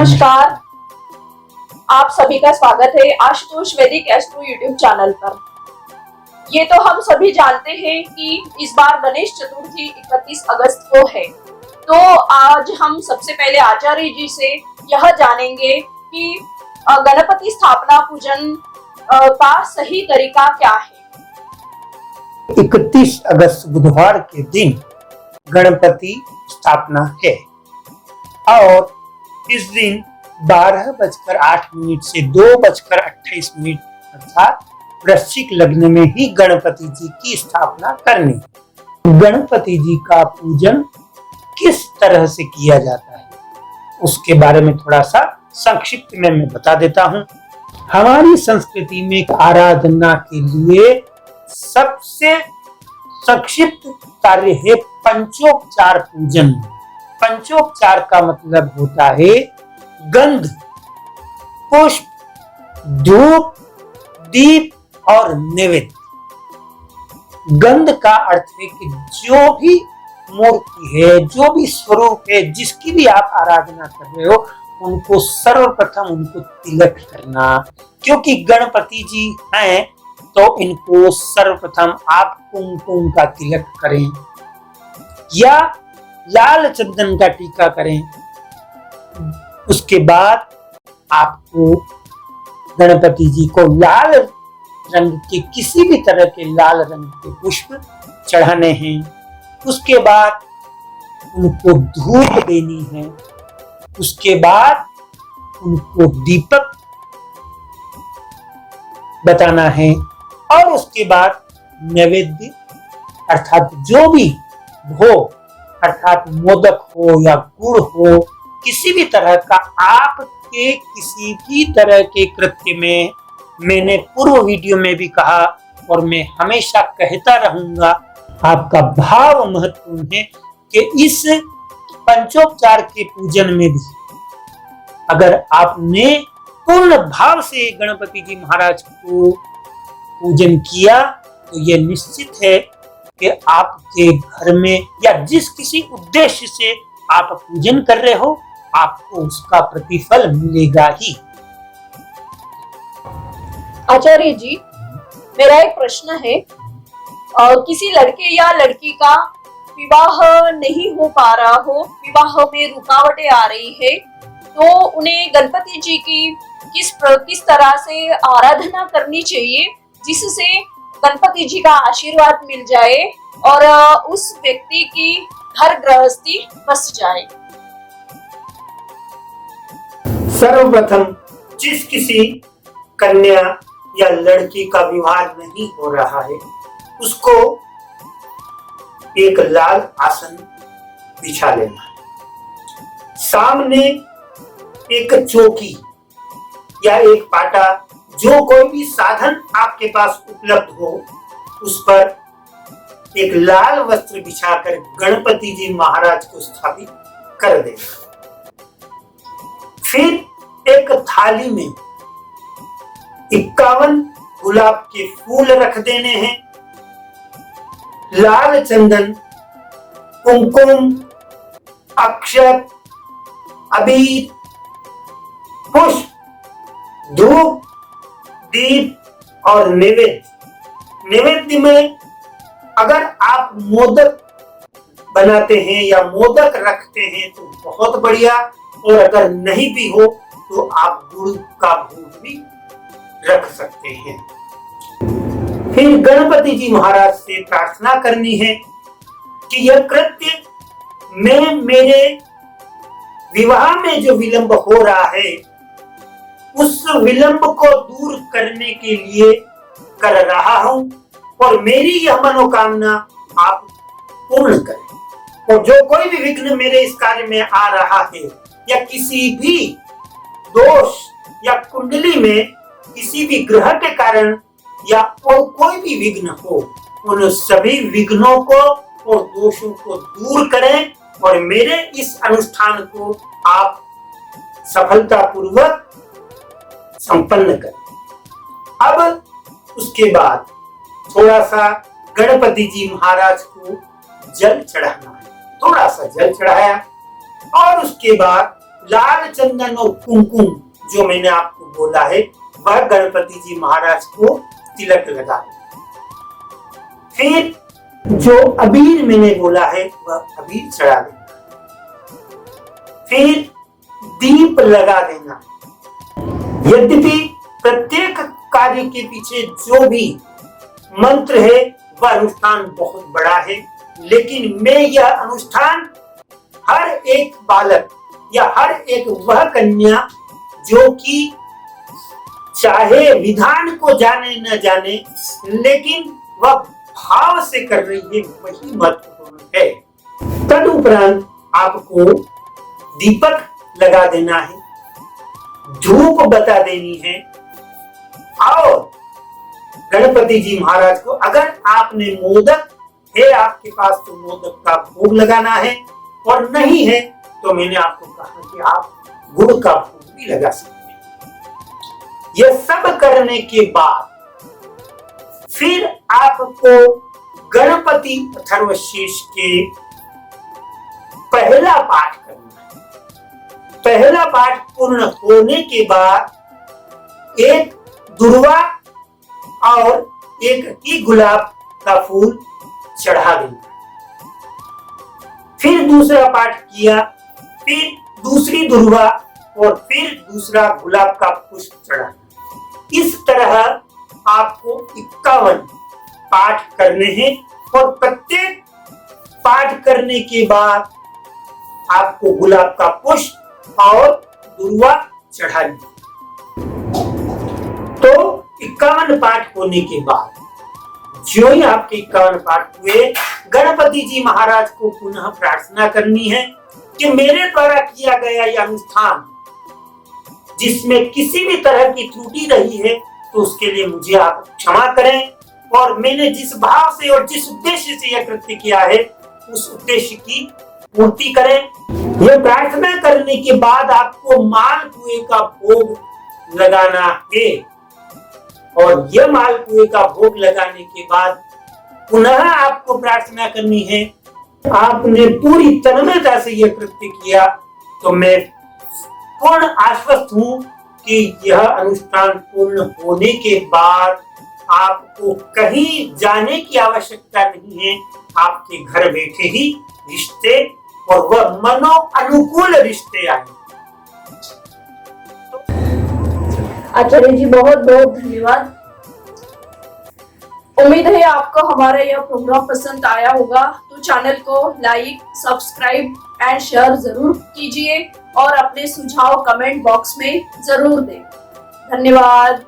नमस्कार, आप सभी का स्वागत है आशुतोष वैदिक एस्ट्रो यूट्यूब चैनल पर। ये तो हम सभी जानते हैं कि इस बार गणेश चतुर्थी 31 अगस्त को है। तो आज हम सबसे पहले आचार्य जी से यह जानेंगे कि गणपति स्थापना पूजन का सही तरीका क्या है। 31 अगस्त बुधवार के दिन गणपति स्थापना है और इस दिन 12:08 से 2:28 अर्थात वृश्चिक लग्न में ही गणपति जी की स्थापना करनी। गणपति जी का पूजन किस तरह से किया जाता है उसके बारे में थोड़ा सा संक्षिप्त में मैं बता देता हूँ। हमारी संस्कृति में आराधना के लिए सबसे संक्षिप्त कार्य है पंचोपचार पूजन। पंचोपचार का मतलब होता है गंध, पुष्प, धूप, दीप और नैवेद्य। गंध का अर्थ है कि जो भी मूर्ति है, जो भी स्वरूप है, जिसकी भी आप आराधना कर रहे हो, उनको सर्वप्रथम उनको तिलक करना। क्योंकि गणपति जी हैं तो इनको सर्वप्रथम आप कुमकुम का तिलक करें या लाल चंदन का टीका करें। उसके बाद आपको गणपति जी को लाल रंग के किसी भी तरह के लाल रंग के पुष्प चढ़ाने हैं। उसके बाद उनको धूप देनी है। उसके बाद उनको दीपक बताना है और उसके बाद नैवेद्य अर्थात जो भी भोग अर्थात मोदक हो या गुड़ हो, किसी भी तरह का आपके किसी भी तरह के कृत्य में, मैंने पूर्व वीडियो में भी कहा और मैं हमेशा कहता रहूंगा, आपका भाव महत्वपूर्ण है कि इस पंचोपचार के पूजन में भी अगर आपने पूर्ण भाव से गणपति जी महाराज को पूजन किया तो यह निश्चित है कि आपके घर में या जिस किसी उद्देश्य से आप पूजन कर रहे हो, आपको उसका प्रतिफल मिलेगा ही। आचार्य जी, मेरा एक प्रश्न है, किसी लड़के या लड़की का विवाह नहीं हो पा रहा हो, विवाह में रुकावटें आ रही है, तो उन्हें गणपति जी की किस तरह से आराधना करनी चाहिए जिससे गणपति जी का आशीर्वाद मिल जाए और उस व्यक्ति की घर गृहस्थी बस जाए। सर्वप्रथम जिस किसी कन्या या लड़की का विवाह नहीं हो रहा है, उसको एक लाल आसन बिछा लेना है। सामने एक चौकी या एक पाटा, जो कोई भी साधन आपके पास उपलब्ध हो, उस पर एक लाल वस्त्र बिछाकर गणपति जी महाराज को स्थापित कर देना। फिर एक थाली में 51 गुलाब के फूल रख देने हैं। लाल चंदन, कुमकुम, अक्षत, अबीर, पुष्प, धूप, दीप और नैवेद्य में अगर आप मोदक बनाते हैं या मोदक रखते हैं तो बहुत बढ़िया, और अगर नहीं भी हो तो आप गुड़ का भोग भी रख सकते हैं। फिर गणपति जी महाराज से प्रार्थना करनी है कि यह कृत्य मैं मेरे विवाह में जो विलंब हो रहा है, उस विलंब को दूर करने के लिए कर रहा हूं और मेरी यह मनोकामना आप पूर्ण करें। और जो कोई भी विघ्न मेरे इस कार्य में आ रहा है या किसी भी दोष या कुंडली में किसी भी ग्रह के कारण या और कोई भी विघ्न हो, उन सभी विघ्नों को और दोषों को दूर करें और मेरे इस अनुष्ठान को आप सफलतापूर्वक संपन्न करें। अब उसके बाद थोड़ा सा गणपति जी महाराज को जल चढ़ाना है। थोड़ा सा जल चढ़ाया और उसके बाद लाल चंदन और कुमकुम जो मैंने आपको बोला है वह गणपति जी महाराज को तिलक लगा देना। फिर जो अबीर मैंने बोला है वह अबीर चढ़ा देना। फिर दीप लगा देना। यद्यपि प्रत्येक कार्य के पीछे जो भी मंत्र है वह अनुष्ठान बहुत बड़ा है, लेकिन मैं यह अनुष्ठान हर एक बालक या हर एक वह कन्या जो कि चाहे विधान को जाने न जाने लेकिन वह भाव से कर रही है वही महत्वपूर्ण है। तदुपरांत आपको दीपक लगा देना है, धूप बता देनी है और गणपति जी महाराज को अगर आपने मोदक है आपके पास तो मोदक का भोग लगाना है, और नहीं है तो मैंने आपको कहा कि आप गुड़ का भोग भी लगा सकते हैं। यह सब करने के बाद फिर आपको गणपति अथर्वशीर्ष के पहला पाठ करना है। पहला पाठ पूर्ण होने के बाद एक दुर्वा और एक ही गुलाब का फूल चढ़ा देना। फिर दूसरा पाठ किया, फिर दूसरी दुर्वा और फिर दूसरा गुलाब का पुष्प चढ़ाना। इस तरह आपको 51 पाठ करने हैं और प्रत्येक पाठ करने के बाद आपको गुलाब का पुष्प और दुर्वा चढ़ानी। तो 51 पाठ होने के बाद जो ही आपके 51 पाठ हुए, गणपति जी महाराज को पुनः प्रार्थना करनी है कि मेरे द्वारा किया गया यह अनुष्ठान जिसमें किसी भी तरह की त्रुटि रही है तो उसके लिए मुझे आप क्षमा करें, और मैंने जिस भाव से और जिस उद्देश्य से यह कृत्य किया है उस उद्देश्य की पूर्ति करें। यह प्रार्थना करने के बाद आपको मालपुए का भोग लगाना है, और यह मालपुए का भोग लगाने के बाद पुनः आपको प्रार्थना करनी है। आपने पूरी तन्मयता से यह कृत्य किया तो मैं पूर्ण आश्वस्त हूं कि यह अनुष्ठान पूर्ण होने के बाद आपको कहीं जाने की आवश्यकता नहीं है। आपके घर बैठे ही रिश्ते और वह मनो अनुकूल रिश्ते आएंगे। आचार्य जी बहुत बहुत धन्यवाद। उम्मीद है आपको हमारा यह प्रोग्राम पसंद आया होगा, तो चैनल को लाइक, सब्सक्राइब एंड शेयर जरूर कीजिए और अपने सुझाव कमेंट बॉक्स में जरूर दें। धन्यवाद।